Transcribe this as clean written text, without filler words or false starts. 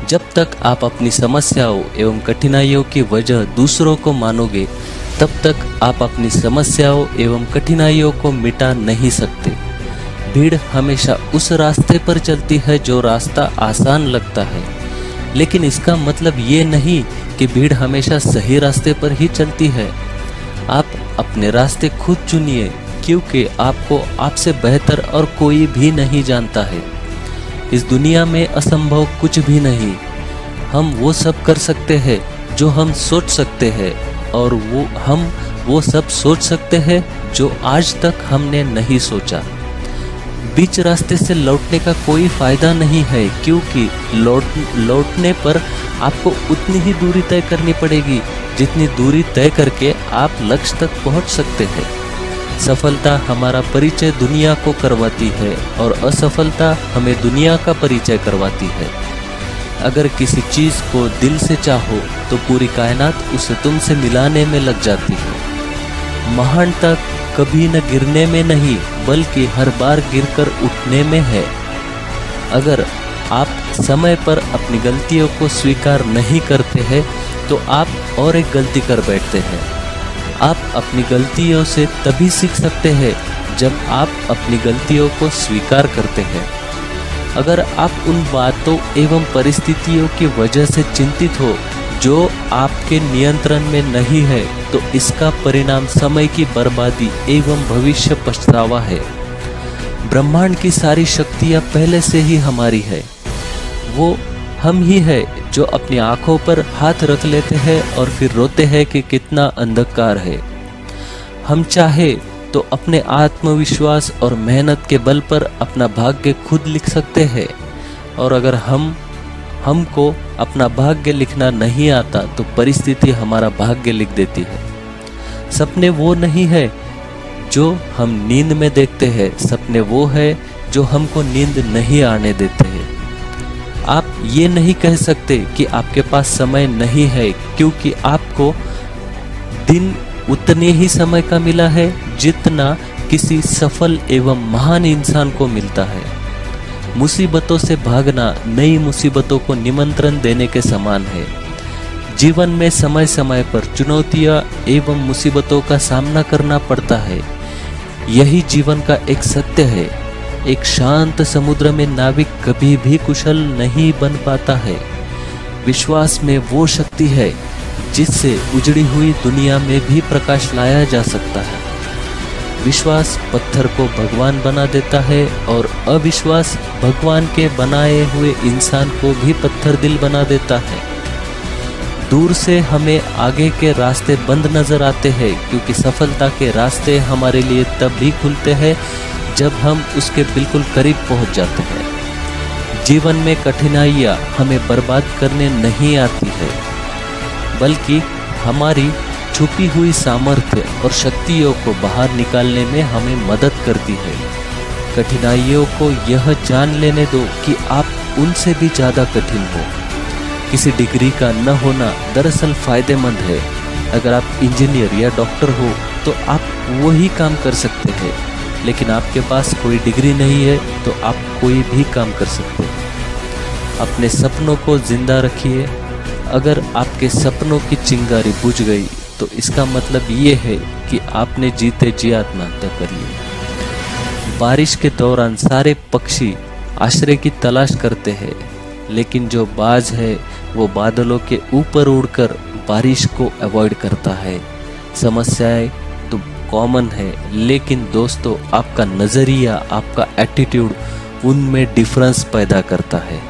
जब तक आप अपनी समस्याओं एवं कठिनाइयों की वजह दूसरों को मानोगे, तब तक आप अपनी समस्याओं एवं कठिनाइयों को मिटा नहीं सकते। भीड़ हमेशा उस रास्ते पर चलती है जो रास्ता आसान लगता है, लेकिन इसका मतलब ये नहीं कि भीड़ हमेशा सही रास्ते पर ही चलती है। आप अपने रास्ते खुद चुनिए, क्योंकि आपको आपसे बेहतर और कोई भी नहीं जानता है। इस दुनिया में असंभव कुछ भी नहीं। हम वो सब कर सकते हैं जो हम सोच सकते हैं, और हम वो सब सोच सकते हैं जो आज तक हमने नहीं सोचा। बीच रास्ते से लौटने का कोई फायदा नहीं है, क्योंकि लौटने पर आपको उतनी ही दूरी तय करनी पड़ेगी जितनी दूरी तय करके आप लक्ष्य तक पहुंच सकते हैं। सफलता हमारा परिचय दुनिया को करवाती है और असफलता हमें दुनिया का परिचय करवाती है। अगर किसी चीज़ को दिल से चाहो तो पूरी कायनात उसे तुमसे मिलाने में लग जाती है। महानता कभी न गिरने में नहीं, बल्कि हर बार गिरकर उठने में है। अगर आप समय पर अपनी गलतियों को स्वीकार नहीं करते हैं तो आप और एक गलती कर बैठते हैं। आप अपनी गलतियों से तभी सीख सकते हैं जब आप अपनी गलतियों को स्वीकार करते हैं। अगर आप उन बातों एवं परिस्थितियों की वजह से चिंतित हो जो आपके नियंत्रण में नहीं है, तो इसका परिणाम समय की बर्बादी एवं भविष्य पछतावा है। ब्रह्मांड की सारी शक्तियाँ पहले से ही हमारी है। वो हम ही है जो अपनी आंखों पर हाथ रख लेते हैं और फिर रोते हैं कि कितना अंधकार है। हम चाहे तो अपने आत्मविश्वास और मेहनत के बल पर अपना भाग्य खुद लिख सकते हैं, और अगर हमको अपना भाग्य लिखना नहीं आता तो परिस्थिति हमारा भाग्य लिख देती है। सपने वो नहीं है जो हम नींद में देखते हैं, सपने वो है जो हमको नींद नहीं आने देते हैं। आप ये नहीं कह सकते कि आपके पास समय नहीं है, क्योंकि आपको दिन उतने ही समय का मिला है जितना किसी सफल एवं महान इंसान को मिलता है। मुसीबतों से भागना नई मुसीबतों को निमंत्रण देने के समान है। जीवन में समय समय पर चुनौतियां एवं मुसीबतों का सामना करना पड़ता है। यही जीवन का एक सत्य है। एक शांत समुद्र में नाविक कभी भी कुशल नहीं बन पाता है। विश्वास में वो शक्ति है जिससे उजड़ी हुई दुनिया में भी प्रकाश लाया जा सकता है। विश्वास पत्थर को भगवान बना देता है, और अविश्वास भगवान के बनाए हुए इंसान को भी पत्थर दिल बना देता है। दूर से हमें आगे के रास्ते बंद नजर आते हैं, क्योंकि सफलता के रास्ते हमारे लिए तब भी खुलते हैं जब हम उसके बिल्कुल करीब पहुंच जाते हैं। जीवन में कठिनाइयां हमें बर्बाद करने नहीं आती है, बल्कि हमारी छुपी हुई सामर्थ्य और शक्तियों को बाहर निकालने में हमें मदद करती है। कठिनाइयों को यह जान लेने दो कि आप उनसे भी ज़्यादा कठिन हो। किसी डिग्री का न होना दरअसल फ़ायदेमंद है। अगर आप इंजीनियर या डॉक्टर हो तो आप वही काम कर सकते हैं, लेकिन आपके पास कोई डिग्री नहीं है तो आप कोई भी काम कर सकते हैं। अपने सपनों को जिंदा रखिए। अगर आपके सपनों की चिंगारी बुझ गई तो इसका मतलब ये है कि आपने जीते जी आत्महत्या कर ली। बारिश के दौरान सारे पक्षी आश्रय की तलाश करते हैं, लेकिन जो बाज है वो बादलों के ऊपर उड़कर बारिश को अवॉइड करता है। समस्याएं तो कॉमन है, लेकिन दोस्तों आपका नज़रिया, आपका एटीट्यूड उनमें डिफरेंस पैदा करता है।